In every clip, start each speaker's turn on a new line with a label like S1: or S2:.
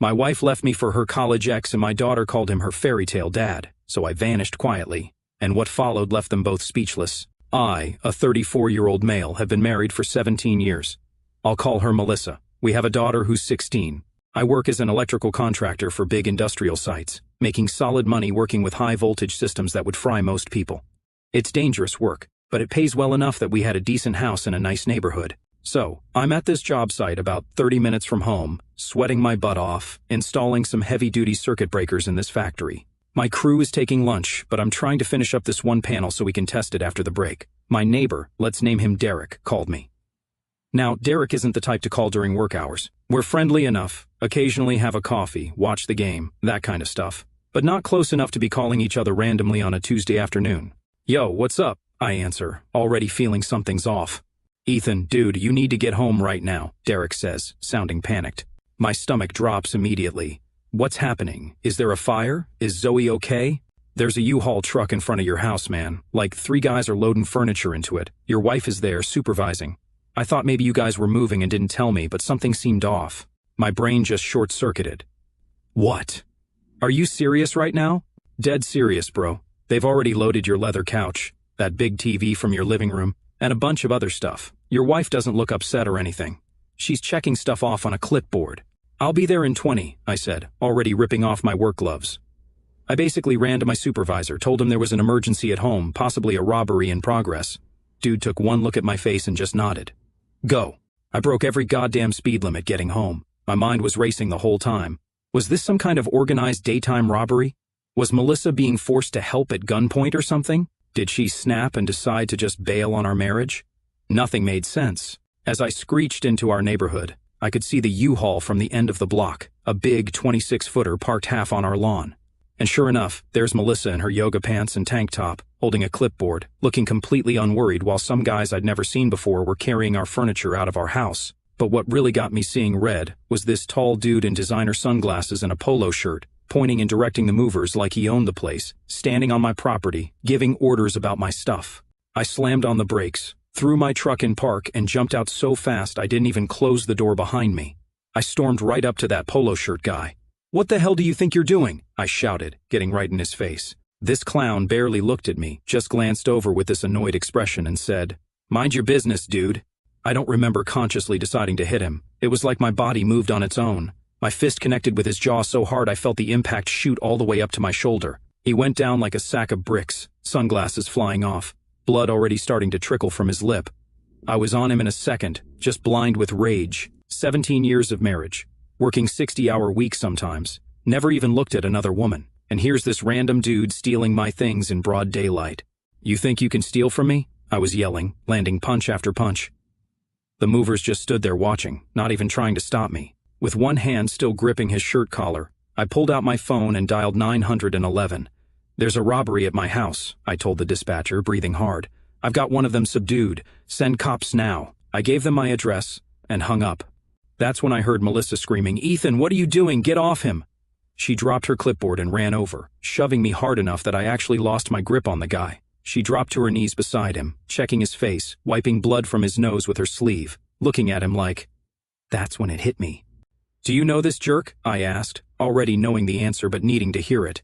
S1: My wife left me for her college ex and my daughter called him her fairy tale dad, so I vanished quietly, and what followed left them both speechless. I, a 34-year-old male, have been married for 17 years. I'll call her Melissa. We have a daughter who's 16. I work as an electrical contractor for big industrial sites, making solid money working with high-voltage systems that would fry most people. It's dangerous work, but it pays well enough that we had a decent house in a nice neighborhood. So, I'm at this job site about 30 minutes from home, sweating my butt off, installing some heavy-duty circuit breakers in this factory. My crew is taking lunch, but I'm trying to finish up this one panel so we can test it after the break. My neighbor, let's name him Derek, called me. Now, Derek isn't the type to call during work hours. We're friendly enough, occasionally have a coffee, watch the game, that kind of stuff, but not close enough to be calling each other randomly on a Tuesday afternoon. Yo, what's up? I answer, already feeling something's off. Ethan, dude, you need to get home right now, Derek says, sounding panicked. My stomach drops immediately. What's happening? Is there a fire? Is Zoe okay? There's a U-Haul truck in front of your house, man. Like 3 guys are loading furniture into it. Your wife is there, supervising. I thought maybe you guys were moving and didn't tell me, but something seemed off. My brain just short-circuited. What? Are you serious right now? Dead serious, bro. They've already loaded your leather couch, that big TV from your living room, and a bunch of other stuff. Your wife doesn't look upset or anything. She's checking stuff off on a clipboard. I'll be there in 20, I said, already ripping off my work gloves. I basically ran to my supervisor, told him there was an emergency at home, possibly a robbery in progress. Dude took one look at my face and just nodded. Go. I broke every goddamn speed limit getting home. My mind was racing the whole time. Was this some kind of organized daytime robbery? Was Melissa being forced to help at gunpoint or something? Did she snap and decide to just bail on our marriage? Nothing made sense. As I screeched into our neighborhood, I could see the U-Haul from the end of the block, a big 26-footer parked half on our lawn. And sure enough, there's Melissa in her yoga pants and tank top, holding a clipboard, looking completely unworried while some guys I'd never seen before were carrying our furniture out of our house. But what really got me seeing red was this tall dude in designer sunglasses and a polo shirt, pointing and directing the movers like he owned the place, standing on my property, giving orders about my stuff. I slammed on the brakes, threw my truck in park, and jumped out so fast I didn't even close the door behind me. I stormed right up to that polo shirt guy. "What the hell do you think you're doing?" I shouted, getting right in his face. This clown barely looked at me, just glanced over with this annoyed expression and said, "Mind your business, dude." I don't remember consciously deciding to hit him. It was like my body moved on its own. My fist connected with his jaw so hard I felt the impact shoot all the way up to my shoulder. He went down like a sack of bricks, sunglasses flying off, blood already starting to trickle from his lip. I was on him in a second, just blind with rage. 17 years of marriage, working 60-hour weeks sometimes, never even looked at another woman. And here's this random dude stealing my things in broad daylight. "You think you can steal from me?" I was yelling, landing punch after punch. The movers just stood there watching, not even trying to stop me. With one hand still gripping his shirt collar, I pulled out my phone and dialed 911. "There's a robbery at my house," I told the dispatcher, breathing hard. "I've got one of them subdued. Send cops now." I gave them my address and hung up. That's when I heard Melissa screaming, "Ethan, what are you doing? Get off him!" She dropped her clipboard and ran over, shoving me hard enough that I actually lost my grip on the guy. She dropped to her knees beside him, checking his face, wiping blood from his nose with her sleeve, looking at him like... That's when it hit me. "Do you know this jerk?" I asked, already knowing the answer but needing to hear it.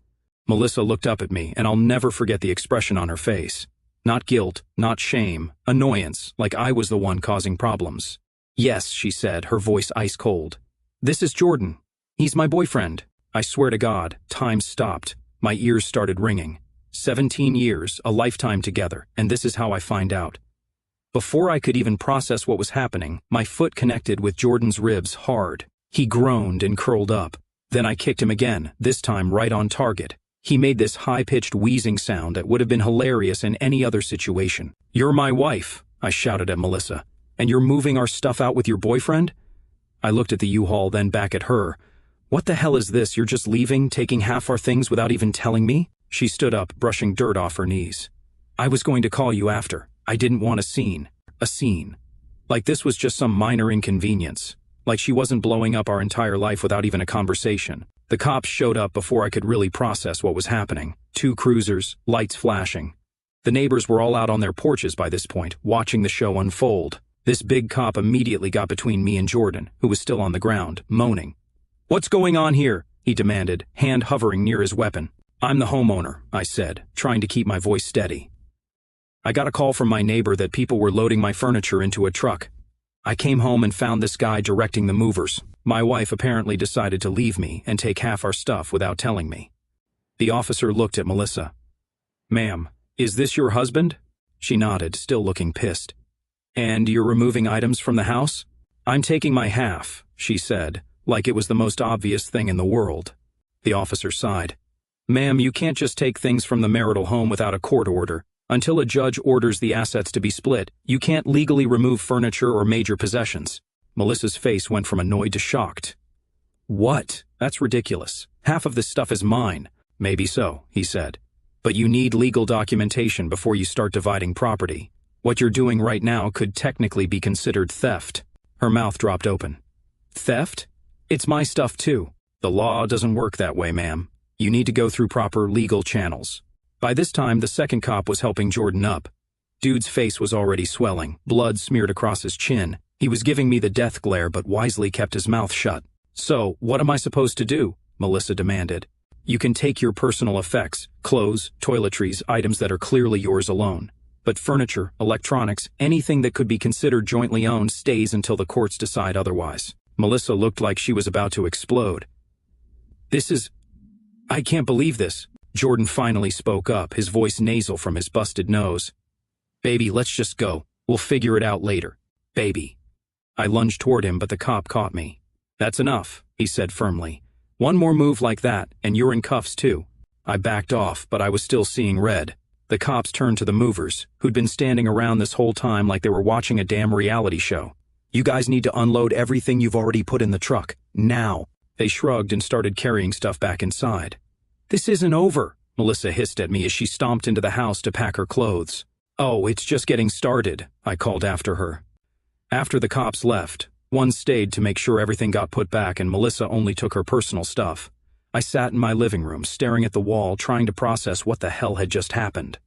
S1: Melissa looked up at me, and I'll never forget the expression on her face. Not guilt, not shame, annoyance, like I was the one causing problems. "Yes," she said, her voice ice cold. "This is Jordan. He's my boyfriend." I swear to God, time stopped. My ears started ringing. 17 years, a lifetime together, and this is how I find out. Before I could even process what was happening, my foot connected with Jordan's ribs hard. He groaned and curled up. Then I kicked him again, this time right on target. He made this high-pitched wheezing sound that would have been hilarious in any other situation. "You're my wife," I shouted at Melissa. "And you're moving our stuff out with your boyfriend?" I looked at the U-Haul, then back at her. "What the hell is this? You're just leaving, taking half our things without even telling me?" She stood up, brushing dirt off her knees. "I was going to call you after. I didn't want a scene. A scene. Like this was just some minor inconvenience. Like she wasn't blowing up our entire life without even a conversation." The cops showed up before I could really process what was happening. 2 cruisers, lights flashing. The neighbors were all out on their porches by this point, watching the show unfold. This big cop immediately got between me and Jordan, who was still on the ground, moaning. "What's going on here?" he demanded, hand hovering near his weapon. "I'm the homeowner," I said, trying to keep my voice steady. "I got a call from my neighbor that people were loading my furniture into a truck. I came home and found this guy directing the movers. My wife apparently decided to leave me and take half our stuff without telling me." The officer looked at Melissa. "Ma'am, is this your husband?" She nodded, still looking pissed. "And you're removing items from the house?" "I'm taking my half," she said, like it was the most obvious thing in the world. The officer sighed. "Ma'am, you can't just take things from the marital home without a court order. Until a judge orders the assets to be split, you can't legally remove furniture or major possessions." Melissa's face went from annoyed to shocked. "What? That's ridiculous. Half of this stuff is mine." "Maybe so," he said. "But you need legal documentation before you start dividing property. What you're doing right now could technically be considered theft." Her mouth dropped open. "Theft? It's my stuff too." "The law doesn't work that way, ma'am. You need to go through proper legal channels." By this time, the second cop was helping Jordan up. Dude's face was already swelling, blood smeared across his chin. He was giving me the death glare but wisely kept his mouth shut. "So, what am I supposed to do?" Melissa demanded. "You can take your personal effects, clothes, toiletries, items that are clearly yours alone. But furniture, electronics, anything that could be considered jointly owned stays until the courts decide otherwise." Melissa looked like she was about to explode. I can't believe this." Jordan finally spoke up, his voice nasal from his busted nose. "Baby, let's just go. We'll figure it out later. Baby." I lunged toward him, but the cop caught me. "That's enough," he said firmly. "One more move like that, and you're in cuffs too." I backed off, but I was still seeing red. The cops turned to the movers, who'd been standing around this whole time like they were watching a damn reality show. "You guys need to unload everything you've already put in the truck, now." They shrugged and started carrying stuff back inside. "This isn't over," Melissa hissed at me as she stomped into the house to pack her clothes. "Oh, it's just getting started," I called after her. After the cops left, one stayed to make sure everything got put back and Melissa only took her personal stuff. I sat in my living room, staring at the wall, trying to process what the hell had just happened.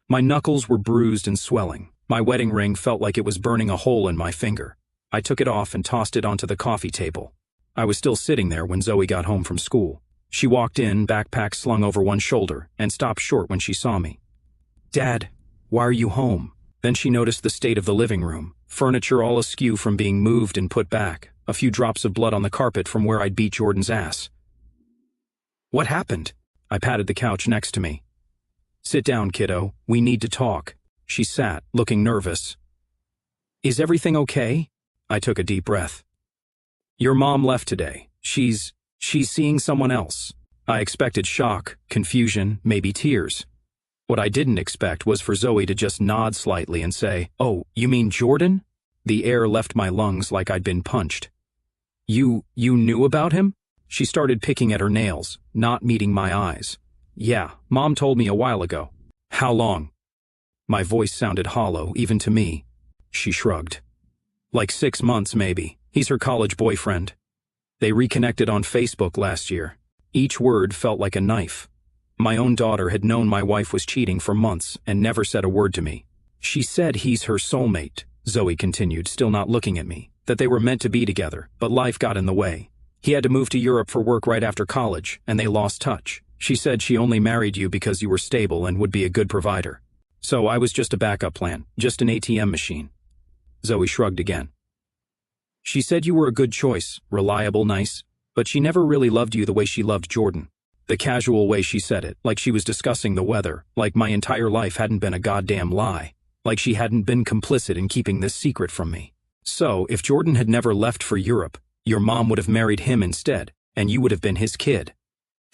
S1: My knuckles were bruised and swelling. My wedding ring felt like it was burning a hole in my finger. I took it off and tossed it onto the coffee table. I was still sitting there when Zoe got home from school. She walked in, backpack slung over one shoulder, and stopped short when she saw me. "Dad, why are you home?" Then she noticed the state of the living room, furniture all askew from being moved and put back, a few drops of blood on the carpet from where I'd beat Jordan's ass. "What happened?" I patted the couch next to me. "Sit down, kiddo. We need to talk." She sat, looking nervous. "Is everything okay?" I took a deep breath. "Your mom left today. She's seeing someone else." I expected shock, confusion, maybe tears. What I didn't expect was for Zoe to just nod slightly and say, "Oh, you mean Jordan?" The air left my lungs like I'd been punched. You knew about him?" She started picking at her nails, not meeting my eyes. "Yeah, Mom told me a while ago." "How long?" My voice sounded hollow, even to me. She shrugged. "Like 6 months, maybe. He's her college boyfriend. They reconnected on Facebook last year." Each word felt like a knife. My own daughter had known my wife was cheating for months and never said a word to me. "She said he's her soulmate," Zoe continued, still not looking at me, "that they were meant to be together, but life got in the way. He had to move to Europe for work right after college, and they lost touch. She said she only married you because you were stable and would be a good provider. So I was just a backup plan, just an ATM machine." Zoe shrugged again. "She said you were a good choice, reliable, nice, but she never really loved you the way she loved Jordan." The casual way she said it, like she was discussing the weather, like my entire life hadn't been a goddamn lie, like she hadn't been complicit in keeping this secret from me. "So, if Jordan had never left for Europe, your mom would have married him instead, and you would have been his kid.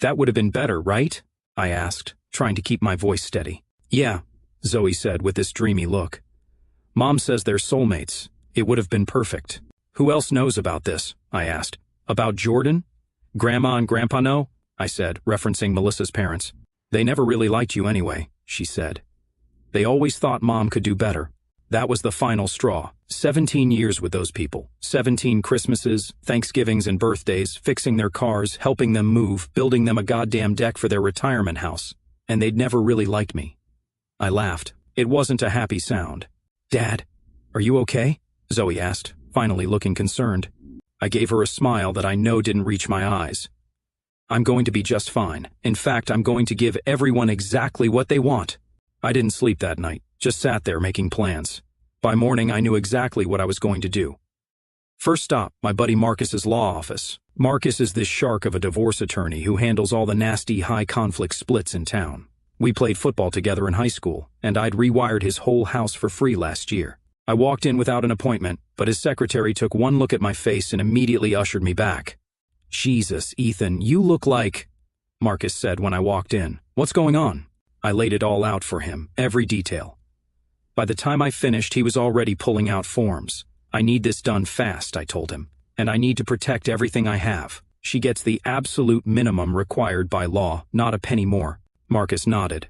S1: That would have been better, right?" I asked, trying to keep my voice steady. "Yeah," Zoe said with this dreamy look. "Mom says they're soulmates. It would have been perfect." "Who else knows about this?" I asked. "About Jordan?" "Grandma and Grandpa know," I said, referencing Melissa's parents. "They never really liked you anyway," she said. "They always thought Mom could do better. That was the final straw. 17 years with those people. 17 Christmases, Thanksgivings and birthdays, fixing their cars, helping them move, building them a goddamn deck for their retirement house. And they'd never really liked me." I laughed. It wasn't a happy sound. "Dad, are you okay?" Zoe asked, finally looking concerned. I gave her a smile that I know didn't reach my eyes. I'm going to be just fine. In fact, I'm going to give everyone exactly what they want. I didn't sleep that night, just sat there making plans. By morning, I knew exactly what I was going to do. First stop, my buddy Marcus's law office. Marcus is this shark of a divorce attorney who handles all the nasty high-conflict splits in town. We played football together in high school, and I'd rewired his whole house for free last year. I walked in without an appointment, but his secretary took one look at my face and immediately ushered me back. "Jesus, Ethan, you look like—" Marcus said when I walked in. "What's going on?" I laid it all out for him, every detail. By the time I finished, he was already pulling out forms. "I need this done fast," I told him, "and I need to protect everything I have. She gets the absolute minimum required by law, not a penny more." Marcus nodded.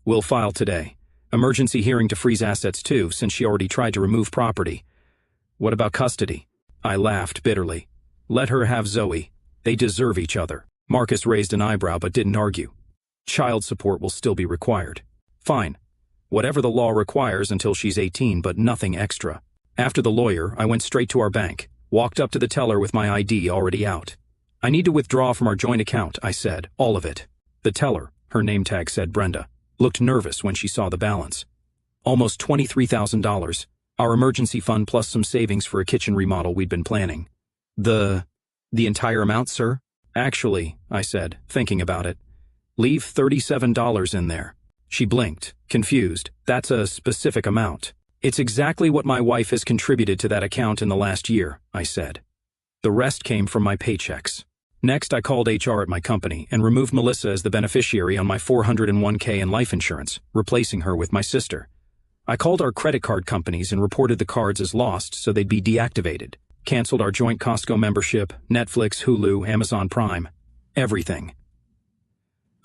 S1: "We'll file today. Emergency hearing to freeze assets too, since she already tried to remove property." "What about custody?" I laughed bitterly. "Let her have Zoe. They deserve each other." Marcus raised an eyebrow but didn't argue. "Child support will still be required." "Fine. Whatever the law requires until she's 18, but nothing extra." After the lawyer, I went straight to our bank, walked up to the teller with my ID already out. "I need to withdraw from our joint account," I said, "all of it." The teller, her name tag said Brenda, looked nervous when she saw the balance. "Almost $23,000, our emergency fund plus some savings for a kitchen remodel we'd been planning." The entire amount, sir?" "Actually," I said, thinking about it, "leave $37 in there." She blinked, confused. "That's a specific amount." "It's exactly what my wife has contributed to that account in the last year," I said. "The rest came from my paychecks." Next, I called HR at my company and removed Melissa as the beneficiary on my 401k and life insurance, replacing her with my sister. I called our credit card companies and reported the cards as lost so they'd be deactivated. Canceled our joint Costco membership, Netflix, Hulu, Amazon Prime. Everything.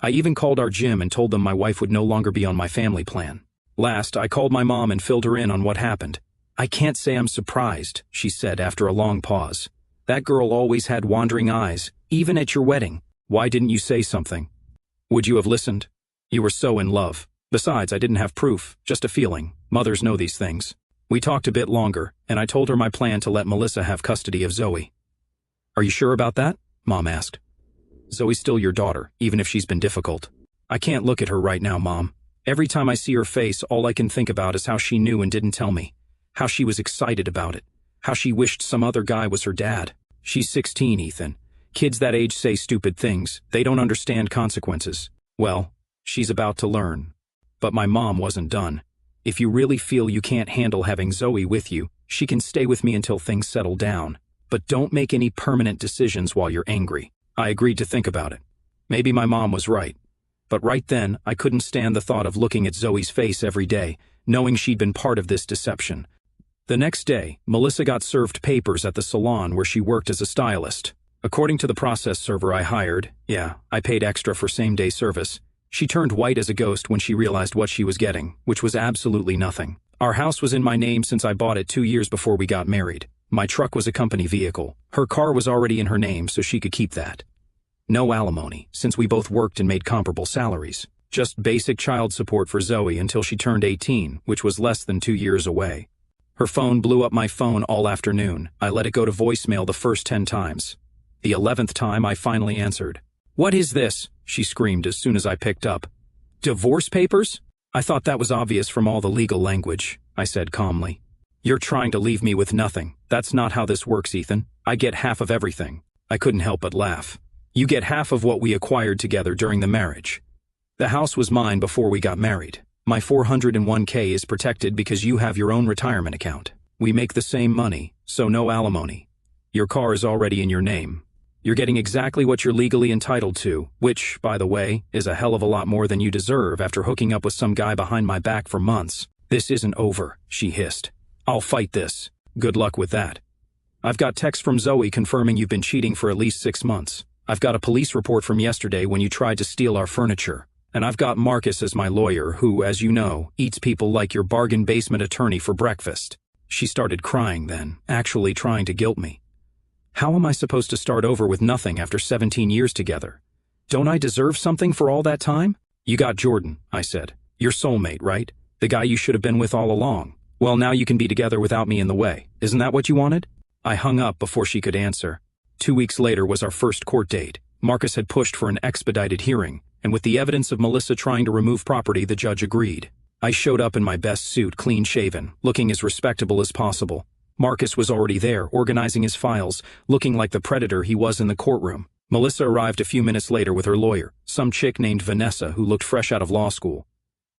S1: I even called our gym and told them my wife would no longer be on my family plan. Last, I called my mom and filled her in on what happened. "I can't say I'm surprised," she said after a long pause. "That girl always had wandering eyes, even at your wedding. Why didn't you say something? Would you have listened? You were so in love. Besides, I didn't have proof, just a feeling. Mothers know these things." We talked a bit longer, and I told her my plan to let Melissa have custody of Zoe. "Are you sure about that?" Mom asked. "Zoe's still your daughter, even if she's been difficult." "I can't look at her right now, Mom. Every time I see her face, all I can think about is how she knew and didn't tell me. How she was excited about it. How she wished some other guy was her dad. She's 16, Ethan. Kids that age say stupid things. They don't understand consequences. Well, she's about to learn." But my mom wasn't done. "If you really feel you can't handle having Zoe with you, she can stay with me until things settle down. But don't make any permanent decisions while you're angry." I agreed to think about it. Maybe my mom was right. But right then, I couldn't stand the thought of looking at Zoe's face every day, knowing she'd been part of this deception. The next day, Melissa got served papers at the salon where she worked as a stylist. According to the process server I hired, I paid extra for same-day service. She turned white as a ghost when she realized what she was getting, which was absolutely nothing. Our house was in my name since I bought it 2 years before we got married. My truck was a company vehicle. Her car was already in her name, so she could keep that. No alimony, since we both worked and made comparable salaries. Just basic child support for Zoe until she turned 18, which was less than 2 years away. Her phone blew up my phone all afternoon. I let it go to voicemail the first 10 times. The 11th time, I finally answered. "What is this?" she screamed as soon as I picked up. "Divorce papers?" "I thought that was obvious from all the legal language," I said calmly. "You're trying to leave me with nothing. That's not how this works, Ethan. I get half of everything." I couldn't help but laugh. "You get half of what we acquired together during the marriage. The house was mine before we got married. My 401k is protected because you have your own retirement account. We make the same money, so no alimony. Your car is already in your name. You're getting exactly what you're legally entitled to, which, by the way, is a hell of a lot more than you deserve after hooking up with some guy behind my back for months." "This isn't over," she hissed. "I'll fight this." "Good luck with that. I've got texts from Zoe confirming you've been cheating for at least 6 months. I've got a police report from yesterday when you tried to steal our furniture. And I've got Marcus as my lawyer who, as you know, eats people like your bargain basement attorney for breakfast." She started crying then, actually trying to guilt me. How am I supposed to start over with nothing after 17 years together? Don't I deserve something for all that time? "You got Jordan," I said. "Your soulmate, right? The guy you should have been with all along. Well, now you can be together without me in the way. Isn't that what you wanted?" I hung up before she could answer. 2 weeks later was our first court date. Marcus had pushed for an expedited hearing, and with the evidence of Melissa trying to remove property, the judge agreed. I showed up in my best suit, clean-shaven, looking as respectable as possible. Marcus was already there, organizing his files, looking like the predator he was in the courtroom. Melissa arrived a few minutes later with her lawyer, some chick named Vanessa who looked fresh out of law school.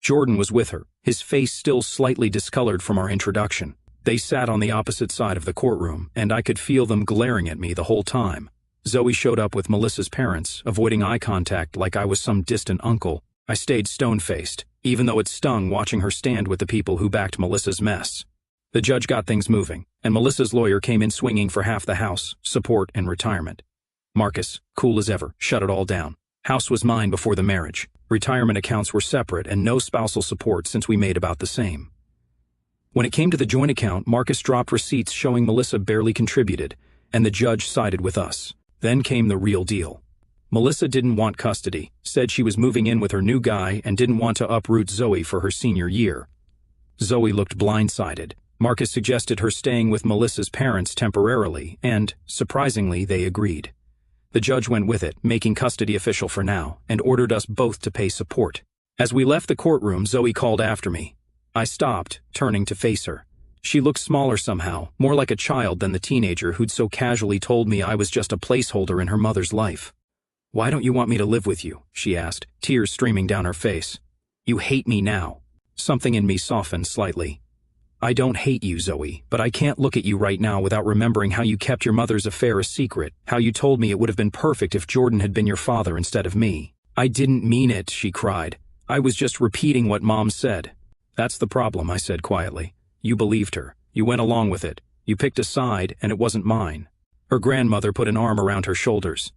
S1: Jordan was with her, his face still slightly discolored from our introduction. They sat on the opposite side of the courtroom, and I could feel them glaring at me the whole time. Zoe showed up with Melissa's parents, avoiding eye contact like I was some distant uncle. I stayed stone-faced, even though it stung watching her stand with the people who backed Melissa's mess. The judge got things moving, and Melissa's lawyer came in swinging for half the house, support, and retirement. Marcus, cool as ever, shut it all down. House was mine before the marriage. Retirement accounts were separate and no spousal support since we made about the same. When it came to the joint account, Marcus dropped receipts showing Melissa barely contributed, and the judge sided with us. Then came the real deal. Melissa didn't want custody, said she was moving in with her new guy and didn't want to uproot Zoe for her senior year. Zoe looked blindsided. Marcus suggested her staying with Melissa's parents temporarily, and, surprisingly, they agreed. The judge went with it, making custody official for now, and ordered us both to pay support. As we left the courtroom, Zoe called after me. I stopped, turning to face her. She looked smaller somehow, more like a child than the teenager who'd so casually told me I was just a placeholder in her mother's life. "Why don't you want me to live with you?" she asked, tears streaming down her face. "You hate me now." Something in me softened slightly. "I don't hate you, Zoe, but I can't look at you right now without remembering how you kept your mother's affair a secret, how you told me it would have been perfect if Jordan had been your father instead of me." "I didn't mean it," she cried. "I was just repeating what Mom said." "That's the problem," I said quietly. "You believed her. You went along with it. You picked a side, and it wasn't mine." Her grandmother put an arm around her shoulders.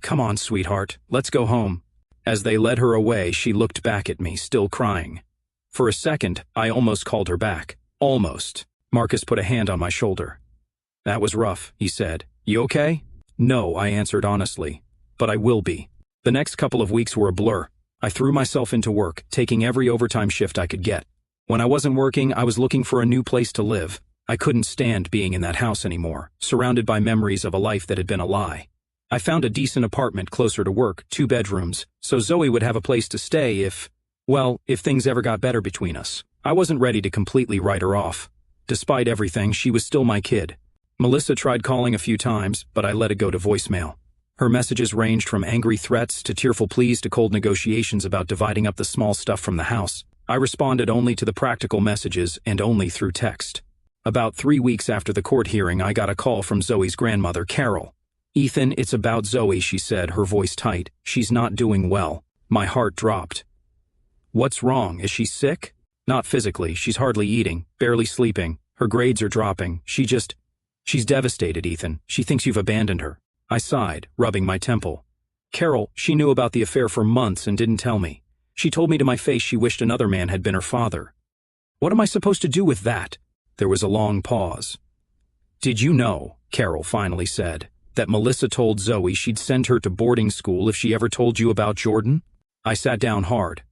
S1: "Come on, sweetheart, let's go home." As they led her away, she looked back at me, still crying. For a second, I almost called her back. Almost. Marcus put a hand on my shoulder. "That was rough," he said. "You okay?" "No," I answered honestly. "But I will be." The next couple of weeks were a blur. I threw myself into work, taking every overtime shift I could get. When I wasn't working, I was looking for a new place to live. I couldn't stand being in that house anymore, surrounded by memories of a life that had been a lie. I found a decent apartment closer to work, 2 bedrooms, so Zoe would have a place to stay if things ever got better between us. I wasn't ready to completely write her off. Despite everything, she was still my kid. Melissa tried calling a few times, but I let it go to voicemail. Her messages ranged from angry threats to tearful pleas to cold negotiations about dividing up the small stuff from the house. I responded only to the practical messages and only through text. About 3 weeks after the court hearing, I got a call from Zoe's grandmother, Carol. "Ethan, it's about Zoe," she said, her voice tight. "She's not doing well." My heart dropped. "What's wrong? Is she sick?" "Not physically. She's hardly eating, barely sleeping. Her grades are dropping. She's devastated, Ethan. She thinks you've abandoned her." I sighed, rubbing my temple. "Carol, she knew about the affair for months and didn't tell me. She told me to my face she wished another man had been her father." "What am I supposed to do with that?" There was a long pause. "Did you know," Carol finally said, "that Melissa told Zoe she'd send her to boarding school if she ever told you about Jordan?" I sat down hard.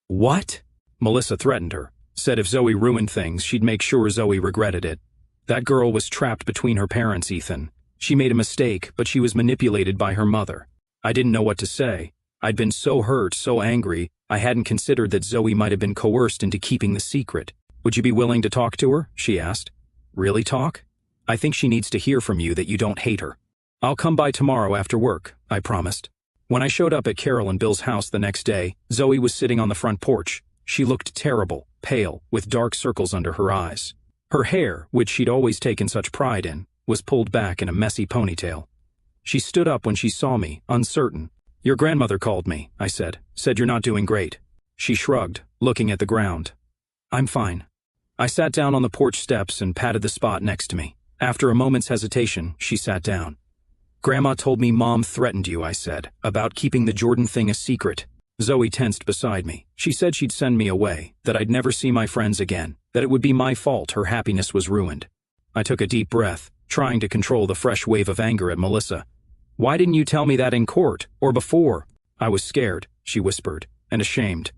S1: "What?" "Melissa threatened her. Said if Zoe ruined things, she'd make sure Zoe regretted it. That girl was trapped between her parents, Ethan. She made a mistake, but she was manipulated by her mother." I didn't know what to say. I'd been so hurt, so angry, I hadn't considered that Zoe might have been coerced into keeping the secret. "Would you be willing to talk to her?" she asked. "Really talk? I think she needs to hear from you that you don't hate her." "I'll come by tomorrow after work," I promised. When I showed up at Carol and Bill's house the next day, Zoe was sitting on the front porch. She looked terrible, pale, with dark circles under her eyes. Her hair, which she'd always taken such pride in, was pulled back in a messy ponytail. She stood up when she saw me, uncertain. "Your grandmother called me," I said. "Said you're not doing great." She shrugged, looking at the ground. "I'm fine." I sat down on the porch steps and patted the spot next to me. After a moment's hesitation, she sat down. "Grandma told me Mom threatened you," I said, "about keeping the Jordan thing a secret." Zoe tensed beside me. She said she'd send me away, that I'd never see my friends again, that it would be my fault her happiness was ruined. I took a deep breath, trying to control the fresh wave of anger at Melissa. "Why didn't you tell me that in court, or before?" "I was scared," she whispered, "and ashamed.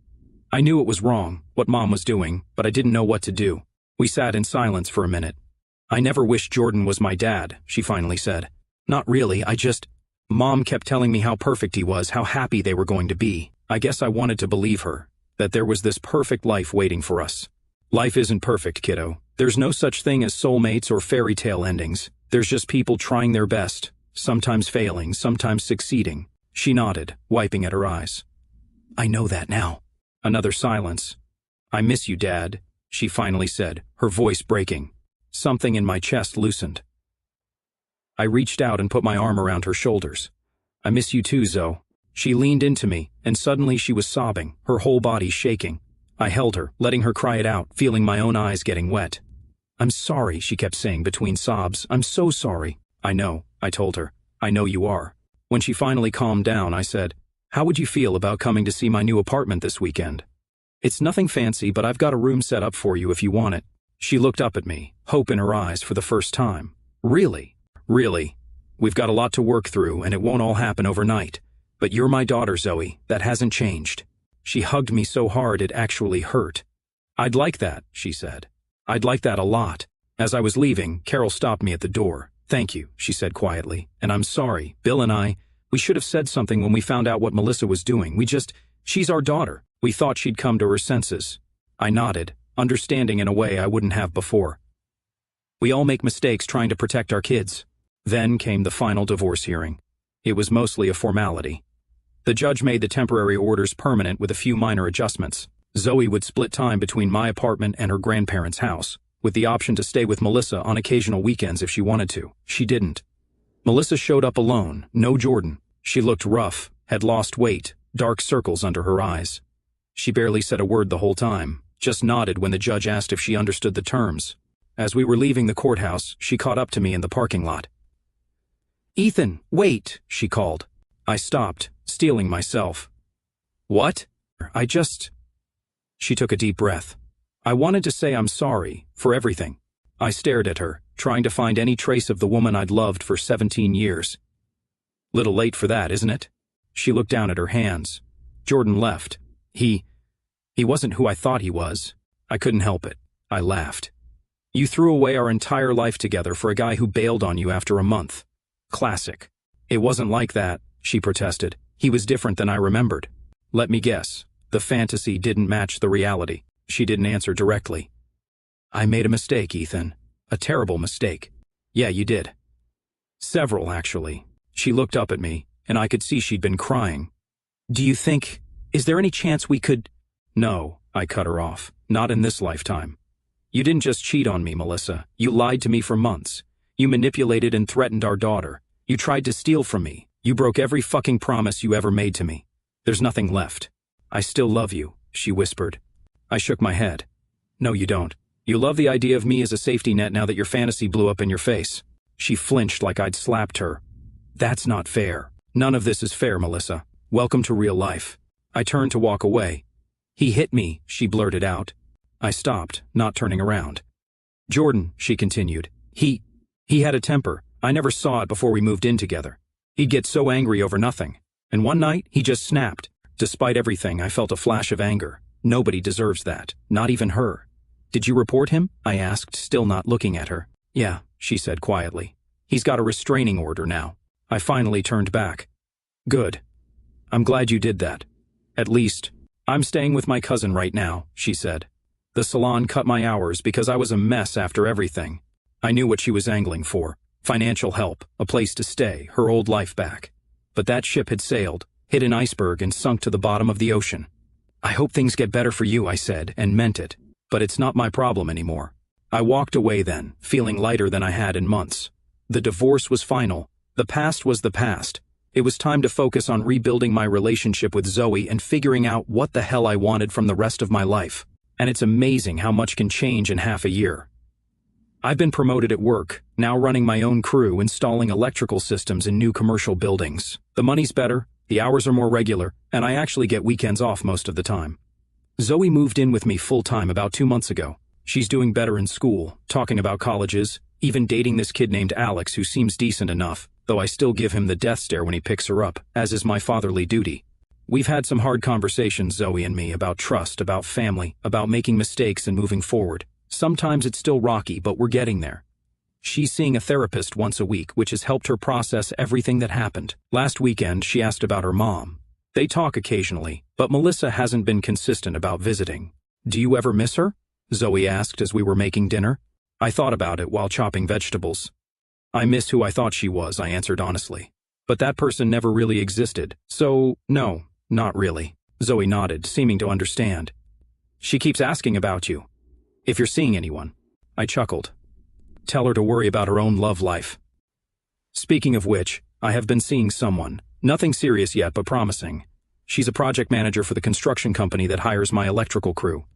S1: I knew it was wrong, what Mom was doing, but I didn't know what to do." We sat in silence for a minute. I never wished Jordan was my dad, she finally said. Not really, Mom kept telling me how perfect he was, how happy they were going to be. I guess I wanted to believe her, that there was this perfect life waiting for us. Life isn't perfect, kiddo. There's no such thing as soulmates or fairy tale endings. There's just people trying their best, sometimes failing, sometimes succeeding. She nodded, wiping at her eyes. I know that now. Another silence. I miss you, Dad, she finally said, her voice breaking. Something in my chest loosened. I reached out and put my arm around her shoulders. I miss you too, Zoe. She leaned into me, and suddenly she was sobbing, her whole body shaking. I held her, letting her cry it out, feeling my own eyes getting wet. I'm sorry, she kept saying between sobs. I'm so sorry. I know, I told her. I know you are. When she finally calmed down, I said, how would you feel about coming to see my new apartment this weekend? It's nothing fancy, but I've got a room set up for you if you want it. She looked up at me, hope in her eyes for the first time. Really? Really? We've got a lot to work through, and it won't all happen overnight. But you're my daughter, Zoe. That hasn't changed. She hugged me so hard it actually hurt. I'd like that, she said. I'd like that a lot. As I was leaving, Carol stopped me at the door. Thank you, she said quietly. And I'm sorry, Bill and we should have said something when we found out what Melissa was doing. She's our daughter. We thought she'd come to her senses. I nodded, understanding in a way I wouldn't have before. We all make mistakes trying to protect our kids. Then came the final divorce hearing. It was mostly a formality. The judge made the temporary orders permanent with a few minor adjustments. Zoe would split time between my apartment and her grandparents' house, with the option to stay with Melissa on occasional weekends if she wanted to. She didn't. Melissa showed up alone, no Jordan. She looked rough, had lost weight, dark circles under her eyes. She barely said a word the whole time, just nodded when the judge asked if she understood the terms. As we were leaving the courthouse, she caught up to me in the parking lot. Ethan, wait, she called. I stopped, steeling myself. What? She took a deep breath. I wanted to say I'm sorry, for everything. I stared at her, trying to find any trace of the woman I'd loved for 17 years. Little late for that, isn't it? She looked down at her hands. Jordan left. He wasn't who I thought he was. I couldn't help it. I laughed. You threw away our entire life together for a guy who bailed on you after a month. Classic. It wasn't like that, she protested. He was different than I remembered. Let me guess. The fantasy didn't match the reality. She didn't answer directly. I made a mistake, Ethan. A terrible mistake. Yeah, you did. Several, actually. She looked up at me, and I could see she'd been crying. Is there any chance we could… No, I cut her off. Not in this lifetime. You didn't just cheat on me, Melissa. You lied to me for months. You manipulated and threatened our daughter. You tried to steal from me. You broke every fucking promise you ever made to me. There's nothing left. I still love you, she whispered. I shook my head. No, you don't. You love the idea of me as a safety net now that your fantasy blew up in your face. She flinched like I'd slapped her. That's not fair. None of this is fair, Melissa. Welcome to real life. I turned to walk away. He hit me, she blurted out. I stopped, not turning around. Jordan, she continued. He had a temper. I never saw it before we moved in together. He'd get so angry over nothing. And one night, he just snapped. Despite everything, I felt a flash of anger. Nobody deserves that, not even her. Did you report him? I asked, still not looking at her. Yeah, she said quietly. He's got a restraining order now. I finally turned back. Good. I'm glad you did that. At least, I'm staying with my cousin right now, she said. The salon cut my hours because I was a mess after everything. I knew what she was angling for. Financial help, a place to stay, her old life back. But that ship had sailed, hit an iceberg and sunk to the bottom of the ocean. I hope things get better for you, I said, and meant it. But it's not my problem anymore. I walked away then, feeling lighter than I had in months. The divorce was final. The past was the past. It was time to focus on rebuilding my relationship with Zoe and figuring out what the hell I wanted from the rest of my life. And it's amazing how much can change in half a year. I've been promoted at work, now running my own crew installing electrical systems in new commercial buildings. The money's better, the hours are more regular, and I actually get weekends off most of the time. Zoe moved in with me full-time about 2 months ago. She's doing better in school, talking about colleges, even dating this kid named Alex who seems decent enough, though I still give him the death stare when he picks her up, as is my fatherly duty. We've had some hard conversations, Zoe and me, about trust, about family, about making mistakes and moving forward. Sometimes it's still rocky, but we're getting there. She's seeing a therapist once a week, which has helped her process everything that happened. Last weekend, she asked about her mom. They talk occasionally, but Melissa hasn't been consistent about visiting. Do you ever miss her? Zoe asked as we were making dinner. I thought about it while chopping vegetables. I miss who I thought she was, I answered honestly. But that person never really existed, so no, not really. Zoe nodded, seeming to understand. She keeps asking about you. If you're seeing anyone. I chuckled. Tell her to worry about her own love life. Speaking of which, I have been seeing someone. Nothing serious yet, but promising. She's a project manager for the construction company that hires my electrical crew.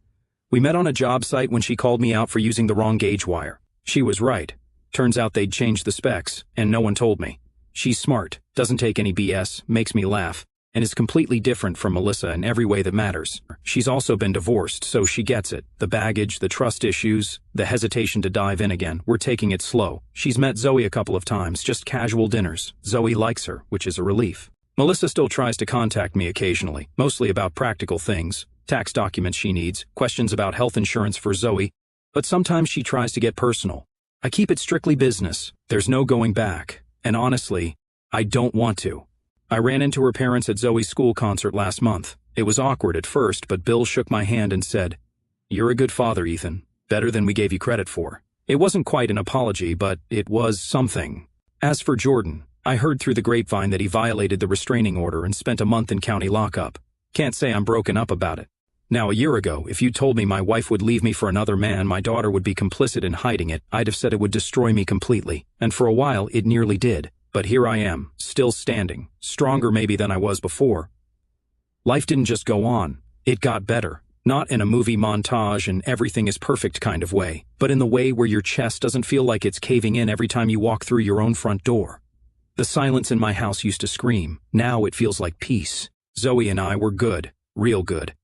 S1: We met on a job site when she called me out for using the wrong gauge wire. She was right. Turns out they'd changed the specs, and no one told me. She's smart, doesn't take any BS, makes me laugh, and is completely different from Melissa in every way that matters. She's also been divorced, so she gets it. The baggage, the trust issues, the hesitation to dive in again. We're taking it slow. She's met Zoe a couple of times, just casual dinners. Zoe likes her, which is a relief. Melissa still tries to contact me occasionally, mostly about practical things, tax documents she needs, questions about health insurance for Zoe, but sometimes she tries to get personal. I keep it strictly business. There's no going back. And honestly, I don't want to. I ran into her parents at Zoe's school concert last month. It was awkward at first, but Bill shook my hand and said, "You're a good father, Ethan. Better than we gave you credit for." It wasn't quite an apology, but it was something. As for Jordan, I heard through the grapevine that he violated the restraining order and spent a month in county lockup. Can't say I'm broken up about it. Now, a year ago, if you told me my wife would leave me for another man, my daughter would be complicit in hiding it, I'd have said it would destroy me completely. And for a while, it nearly did. But here I am, still standing, stronger maybe than I was before. Life didn't just go on. It got better. Not in a movie montage and everything is perfect kind of way, but in the way where your chest doesn't feel like it's caving in every time you walk through your own front door. The silence in my house used to scream. Now it feels like peace. Zoe and I were good, real good.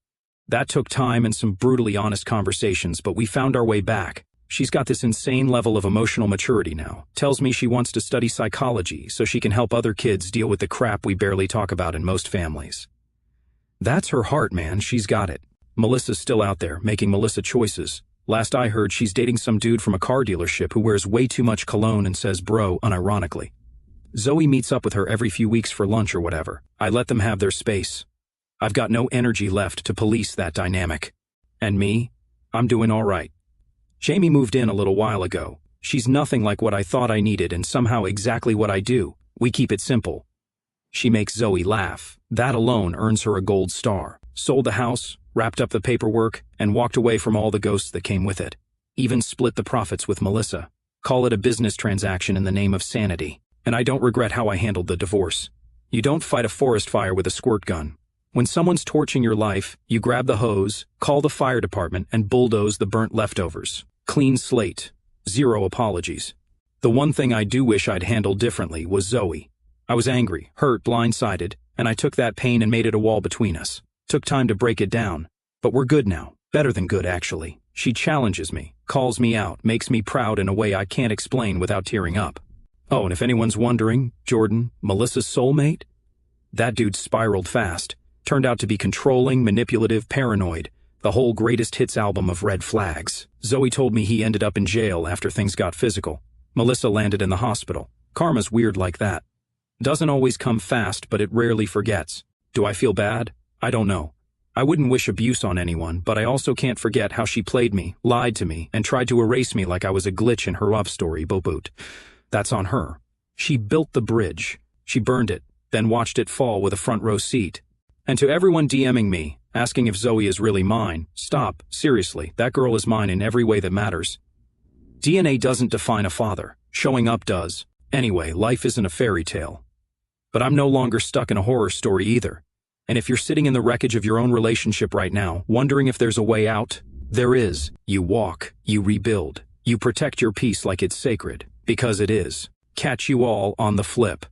S1: That took time and some brutally honest conversations, but we found our way back. She's got this insane level of emotional maturity now. Tells me she wants to study psychology so she can help other kids deal with the crap we barely talk about in most families. That's her heart, man. She's got it. Melissa's still out there, making Melissa choices. Last I heard, she's dating some dude from a car dealership who wears way too much cologne and says bro unironically. Zoe meets up with her every few weeks for lunch or whatever. I let them have their space. I've got no energy left to police that dynamic. And me? I'm doing all right. Jamie moved in a little while ago. She's nothing like what I thought I needed and somehow exactly what I do. We keep it simple. She makes Zoe laugh. That alone earns her a gold star. Sold the house, wrapped up the paperwork, and walked away from all the ghosts that came with it. Even split the profits with Melissa. Call it a business transaction in the name of sanity. And I don't regret how I handled the divorce. You don't fight a forest fire with a squirt gun. When someone's torching your life, you grab the hose, call the fire department, and bulldoze the burnt leftovers. Clean slate. Zero apologies. The one thing I do wish I'd handled differently was Zoe. I was angry, hurt, blindsided, and I took that pain and made it a wall between us. Took time to break it down. But we're good now. Better than good, actually. She challenges me, calls me out, makes me proud in a way I can't explain without tearing up. Oh, and if anyone's wondering, Jordan, Melissa's soulmate? That dude spiraled fast. Turned out to be controlling, manipulative, paranoid. The whole greatest hits album of red flags. Zoe told me he ended up in jail after things got physical. Melissa landed in the hospital. Karma's weird like that. Doesn't always come fast, but it rarely forgets. Do I feel bad? I don't know. I wouldn't wish abuse on anyone, but I also can't forget how she played me, lied to me, and tried to erase me like I was a glitch in her love story, Boboot. That's on her. She built the bridge. She burned it, then watched it fall with a front row seat. And to everyone DMing me, asking if Zoe is really mine, stop, seriously, that girl is mine in every way that matters. DNA doesn't define a father. Showing up does. Anyway, life isn't a fairy tale. But I'm no longer stuck in a horror story either. And if you're sitting in the wreckage of your own relationship right now, wondering if there's a way out, there is. You walk, you rebuild, you protect your peace like it's sacred, because it is. Catch you all on the flip.